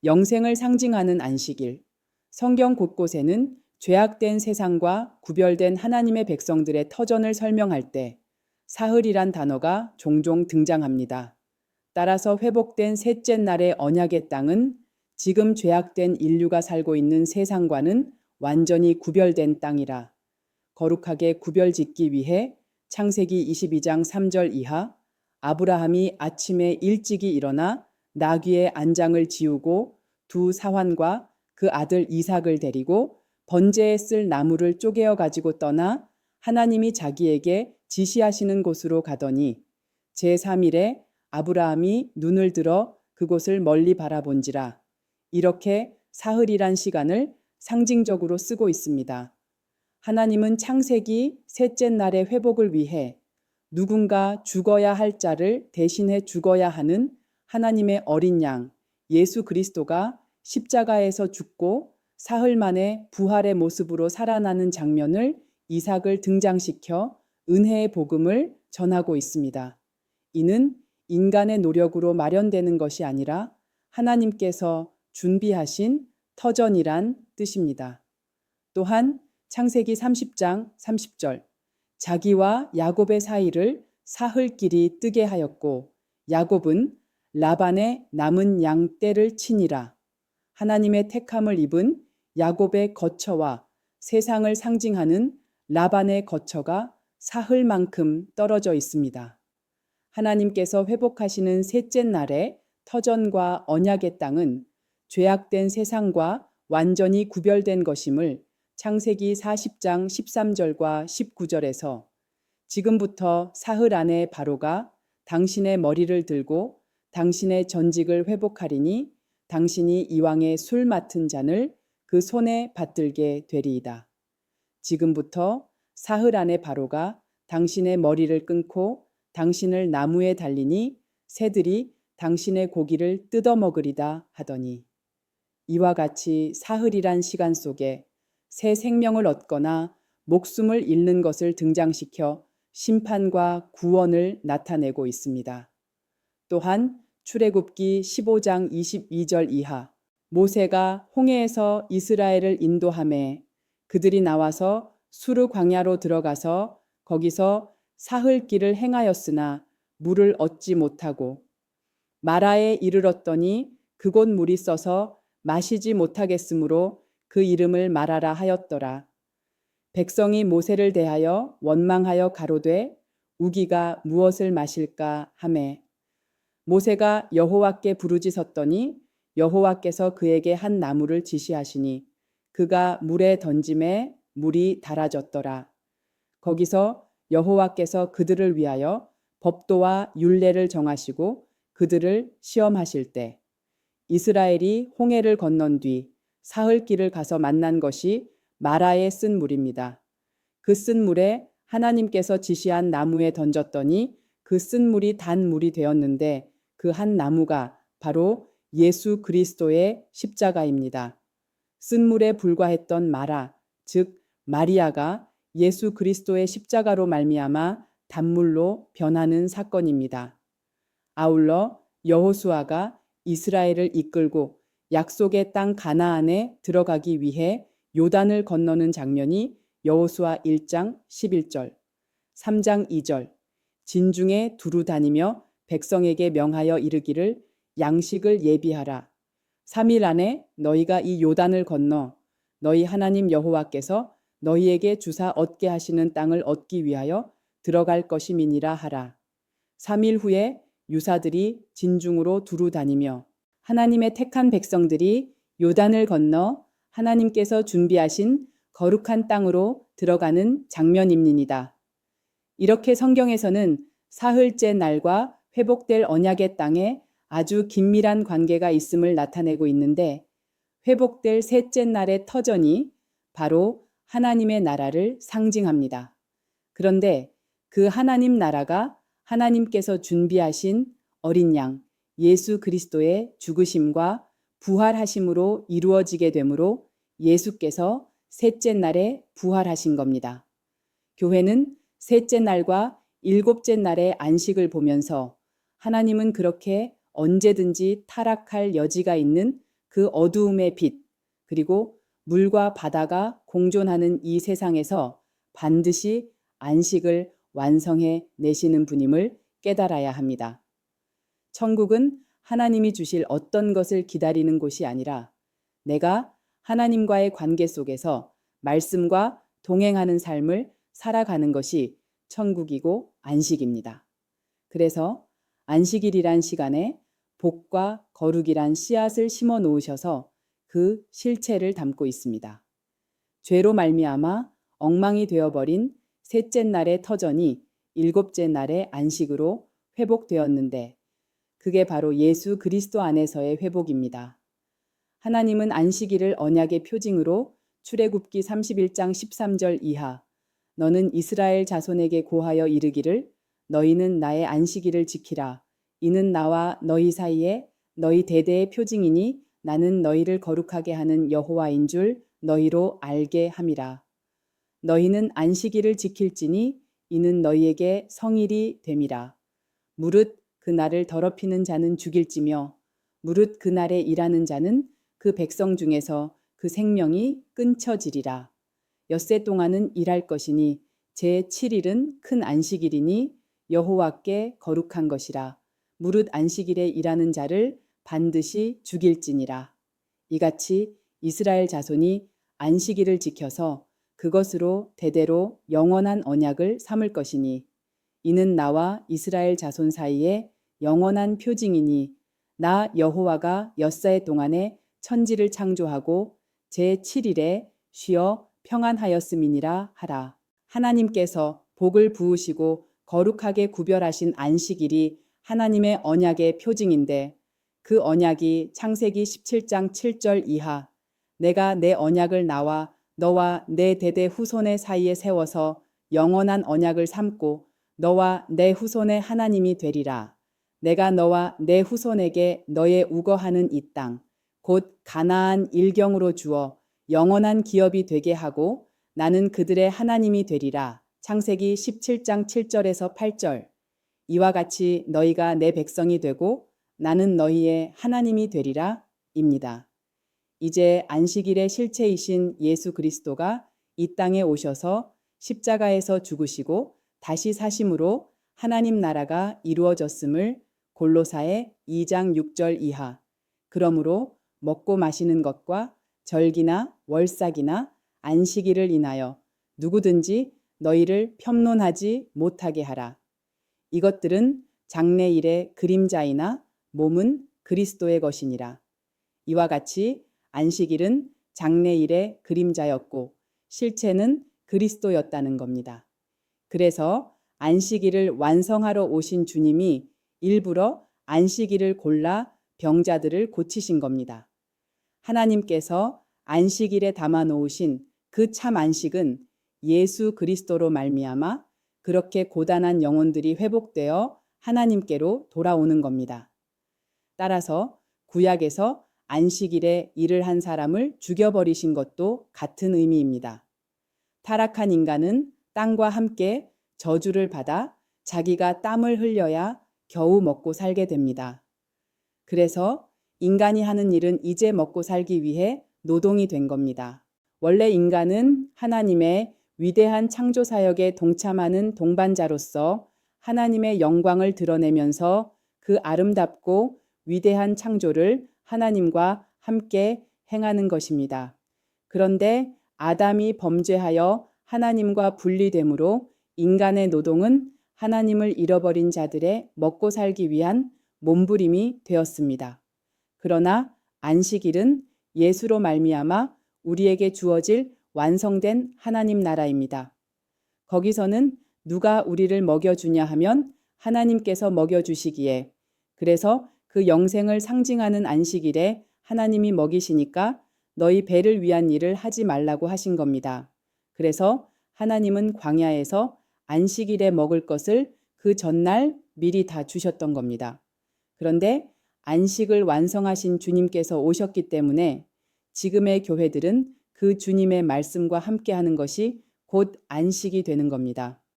영생을 상징하는 안식일. 성경 곳곳에는 죄악된 세상과 구별된 하나님의 백성들의 터전을 설명할 때 사흘이란 단어가 종종 등장합니다. 따라서 회복된 셋째 날의 언약의 땅은 지금 죄악된 인류가 살고 있는 세상과는 완전히 구별된 땅이라 거룩하게 구별짓기 위해 창세기 22장 3절 이하 아브라함이 아침에 일찍이 일어나 나귀의 안장을 지우고 두 사환과 그 아들 이삭을 데리고 번제에 쓸 나무를 쪼개어 가지고 떠나 하나님이 자기에게 지시하시는 곳으로 가더니 제3일에 아브라함이 눈을 들어 그곳을 멀리 바라본지라. 이렇게 사흘이란 시간을 상징적으로 쓰고 있습니다. 하나님은 창세기 셋째 날의 회복을 위해 누군가 죽어야 할 자를 대신해 죽어야 하는 하나님의 어린 양 예수 그리스도가 십자가에서 죽고 사흘 만에 부활의 모습으로 살아나는 장면을 이삭을 등장시켜 은혜의 복음을 전하고 있습니다. 이는 인간의 노력으로 마련되는 것이 아니라 하나님께서 준비하신 터전이란 뜻입니다. 또한 창세기 30장 30절 자기와 야곱의 사이를 사흘길이 뜨게 하였고 야곱은 라반의 남은 양 떼를 치니라. 하나님의 택함을 입은 야곱의 거처와 세상을 상징하는 라반의 거처가 사흘만큼 떨어져 있습니다. 하나님께서 회복하시는 셋째 날의 터전과 언약의 땅은 죄악된 세상과 완전히 구별된 것임을 창세기 40장 13절과 19절에서 지금부터 사흘 안에 바로가 당신의 머리를 들고 당신의 전직을 회복하리니 당신이 이왕의 술 맡은 잔을 그 손에 받들게 되리이다. 지금부터 사흘 안에 바로가 당신의 머리를 끊고 당신을 나무에 달리니 새들이 당신의 고기를 뜯어먹으리다 하더니 이와 같이 사흘이란 시간 속에 새 생명을 얻거나 목숨을 잃는 것을 등장시켜 심판과 구원을 나타내고 있습니다. 또한 출애굽기 15장 22절 이하 모세가 홍해에서 이스라엘을 인도하매 그들이 나와서 수르 광야로 들어가서 거기서 사흘 길을 행하였으나 물을 얻지 못하고 마라에 이르렀더니 그곳 물이 써서 마시지 못하겠으므로 그 이름을 마라라 하였더라. 백성이 모세를 대하여 원망하여 가로되 우기가 무엇을 마실까 하매 모세가 여호와께 부르짖었더니 여호와께서 그에게 한 나무를 지시하시니 그가 물에 던짐에 물이 달아졌더라. 거기서 여호와께서 그들을 위하여 법도와 율례를 정하시고 그들을 시험하실 때 이스라엘이 홍해를 건넌 뒤 사흘 길을 가서 만난 것이 마라에 쓴 물입니다. 그 쓴 물에 하나님께서 지시한 나무에 던졌더니 그 쓴 물이 단 물이 되었는데 그 한 나무가 바로 예수 그리스도의 십자가입니다. 쓴 물에 불과했던 마라, 즉 마리아가 예수 그리스도의 십자가로 말미암아 단물로 변하는 사건입니다. 아울러 여호수아가 이스라엘을 이끌고 약속의 땅 가나안에 들어가기 위해 요단을 건너는 장면이 여호수아 1장 11절, 3장 2절 진중에 두루 다니며 백성에게 명하여 이르기를 양식을 예비하라. 3일 안에 너희가 이 요단을 건너 너희 하나님 여호와께서 너희에게 주사 얻게 하시는 땅을 얻기 위하여 들어갈 것임이니라 하라. 3일 후에 유사들이 진중으로 두루 다니며 하나님의 택한 백성들이 요단을 건너 하나님께서 준비하신 거룩한 땅으로 들어가는 장면입니다. 이렇게 성경에서는 사흘째 날과 회복될 언약의 땅에 아주 긴밀한 관계가 있음을 나타내고 있는데 회복될 셋째 날의 터전이 바로 하나님의 나라를 상징합니다. 그런데 그 하나님 나라가 하나님께서 준비하신 어린 양 예수 그리스도의 죽으심과 부활하심으로 이루어지게 되므로 예수께서 셋째 날에 부활하신 겁니다. 교회는 셋째 날과 일곱째 날의 안식을 보면서 하나님은 그렇게 언제든지 타락할 여지가 있는 그 어두움의 빛, 그리고 물과 바다가 공존하는 이 세상에서 반드시 안식을 완성해 내시는 분임을 깨달아야 합니다. 천국은 하나님이 주실 어떤 것을 기다리는 곳이 아니라 내가 하나님과의 관계 속에서 말씀과 동행하는 삶을 살아가는 것이 천국이고 안식입니다. 그래서 안식일이란 시간에 복과 거룩이란 씨앗을 심어 놓으셔서 그 실체를 담고 있습니다. 죄로 말미암아 엉망이 되어버린 셋째 날의 터전이 일곱째 날의 안식으로 회복되었는데 그게 바로 예수 그리스도 안에서의 회복입니다. 하나님은 안식일을 언약의 표징으로 출애굽기 31장 13절 이하 너는 이스라엘 자손에게 고하여 이르기를 너희는 나의 안식일을 지키라. 이는 나와 너희 사이에 너희 대대의 표징이니 나는 너희를 거룩하게 하는 여호와인 줄 너희로 알게 함이라. 너희는 안식일을 지킬지니 이는 너희에게 성일이 됨이라. 무릇 그 날을 더럽히는 자는 죽일지며 무릇 그 날에 일하는 자는 그 백성 중에서 그 생명이 끊쳐지리라. 엿새 동안은 일할 것이니 제7일은 큰 안식일이니 여호와께 거룩한 것이라. 무릇 안식일에 일하는 자를 반드시 죽일지니라. 이같이 이스라엘 자손이 안식일을 지켜서 그것으로 대대로 영원한 언약을 삼을 것이니 이는 나와 이스라엘 자손 사이에 영원한 표징이니 나 여호와가 엿새 동안에 천지를 창조하고 제7일에 쉬어 평안하였음이니라 하라. 하나님께서 복을 부으시고 거룩하게 구별하신 안식일이 하나님의 언약의 표징인데 그 언약이 창세기 17장 7절 이하 내가 내 언약을 나와 너와 내 대대 후손의 사이에 세워서 영원한 언약을 삼고 너와 내 후손의 하나님이 되리라. 내가 너와 내 후손에게 너의 우거하는 이 땅 곧 가나안 일경으로 주어 영원한 기업이 되게 하고 나는 그들의 하나님이 되리라. 창세기 17장 7절에서 8절. 이와 같이 너희가 내 백성이 되고 나는 너희의 하나님이 되리라 입니다. 이제 안식일의 실체이신 예수 그리스도가 이 땅에 오셔서 십자가에서 죽으시고 다시 사심으로 하나님 나라가 이루어졌음을 골로사의 2장 6절 이하. 그러므로 먹고 마시는 것과 절기나 월삭이나 안식일을 인하여 누구든지 너희를 편론하지 못하게 하라. 이것들은 장래일의 그림자이나 몸은 그리스도의 것이니라. 이와 같이 안식일은 장래일의 그림자였고 실체는 그리스도였다는 겁니다. 그래서 안식일을 완성하러 오신 주님이 일부러 안식일을 골라 병자들을 고치신 겁니다. 하나님께서 안식일에 담아 놓으신 그 참 안식은 예수 그리스도로 말미암아 그렇게 고단한 영혼들이 회복되어 하나님께로 돌아오는 겁니다. 따라서 구약에서 안식일에 일을 한 사람을 죽여버리신 것도 같은 의미입니다. 타락한 인간은 땅과 함께 저주를 받아 자기가 땀을 흘려야 겨우 먹고 살게 됩니다. 그래서 인간이 하는 일은 이제 먹고 살기 위해 노동이 된 겁니다. 원래 인간은 하나님의 위대한 창조 사역에 동참하는 동반자로서 하나님의 영광을 드러내면서 그 아름답고 위대한 창조를 하나님과 함께 행하는 것입니다. 그런데 아담이 범죄하여 하나님과 분리됨으로 인간의 노동은 하나님을 잃어버린 자들의 먹고 살기 위한 몸부림이 되었습니다. 그러나 안식일은 예수로 말미암아 우리에게 주어질 완성된 하나님 나라입니다. 거기서는 누가 우리를 먹여주냐 하면 하나님께서 먹여주시기에 그래서 그 영생을 상징하는 안식일에 하나님이 먹이시니까 너희 배를 위한 일을 하지 말라고 하신 겁니다. 그래서 하나님은 광야에서 안식일에 먹을 것을 그 전날 미리 다 주셨던 겁니다. 그런데 안식을 완성하신 주님께서 오셨기 때문에 지금의 교회들은 그 주님의 말씀과 함께하는 것이 곧 안식이 되는 겁니다.